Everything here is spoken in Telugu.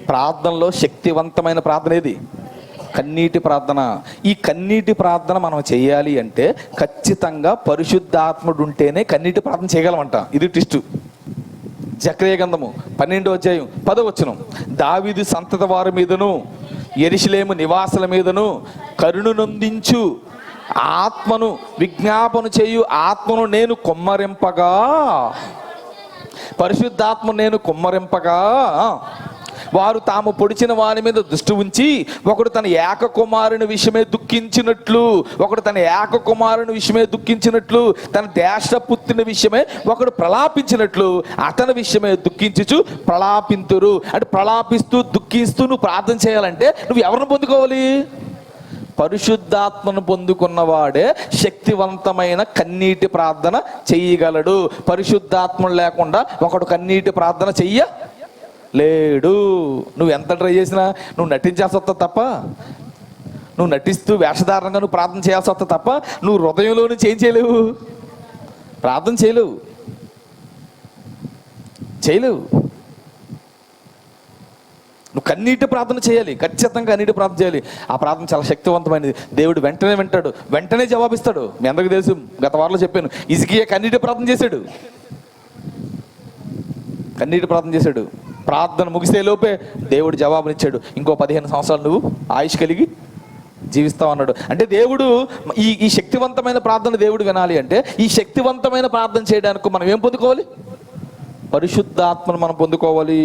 ప్రార్థనలో శక్తివంతమైన ప్రార్థన ఏది? కన్నీటి ప్రార్థన. ఈ కన్నీటి ప్రార్థన మనం చేయాలి అంటే ఖచ్చితంగా పరిశుద్ధాత్ముడు ఉంటేనే కన్నీటి ప్రార్థన చేయగలమంట. ఇది ట్విస్ట్. జకర్యా గ్రంథము 12:10 దావీదు సంతతి వారి మీదను యెరూషలేము నివాసుల మీదను కరుణ నొందించు ఆత్మను విజ్ఞాపన చేయు ఆత్మను నేను కుమ్మరింపగా, పరిశుద్ధాత్మ నేను కుమ్మరింపగా, వారు తాము పొడిచిన వారి మీద దృష్టి ఉంచి ఒకడు తన ఏక కుమారుని విషయమే దుఃఖించినట్లు తన దేశపుత్రుని విషయమే ఒకడు ప్రలాపించినట్లు అతని విషయమే దుఃఖించుచు ప్రలాపింతురు. అంటే ప్రలాపిస్తూ దుఃఖిస్తూ నువ్వు ప్రార్థన చేయాలంటే నువ్వు ఎవరిని పొందుకోవాలి? పరిశుద్ధాత్మను పొందుకున్నవాడే శక్తివంతమైన కన్నీటి ప్రార్థన చెయ్యగలడు. పరిశుద్ధాత్మ లేకుండా ఒకడు కన్నీటి ప్రార్థన చెయ్యలేడు. నువ్వు ఎంత ట్రై చేసినా నువ్వు నటించాల్సి వస్తుంది తప్ప, నువ్వు నటిస్తూ వేషధారణంగా నువ్వు ప్రార్థన చేయాల్సి వస్తుంది తప్ప నువ్వు హృదయంలో నుంచి ఏం చేయలేవు, ప్రార్థన చేయలేవు. నువ్వు కన్నీటి ప్రార్థన చేయాలి, ఖచ్చితంగా కన్నీటి ప్రార్థన చేయాలి. ఆ ప్రార్థన చాలా శక్తివంతమైనది. దేవుడు వెంటనే వింటాడు, వెంటనే జవాబిస్తాడు. మీ అందరికీ తెలుసు, గత వారంలో చెప్పాను, హిజ్కియా కన్నీటి ప్రార్థన చేశాడు. ప్రార్థన ముగిసే లోపే దేవుడు జవాబునిచ్చాడు. ఇంకో 15 సంవత్సరాలు నువ్వు ఆయుష్ కలిగి జీవిస్తావు అన్నాడు. అంటే దేవుడు ఈ శక్తివంతమైన ప్రార్థన దేవుడు వినాలి అంటే ఈ శక్తివంతమైన ప్రార్థన చేయడానికి మనం ఏం పొందుకోవాలి? పరిశుద్ధాత్మను మనం పొందుకోవాలి.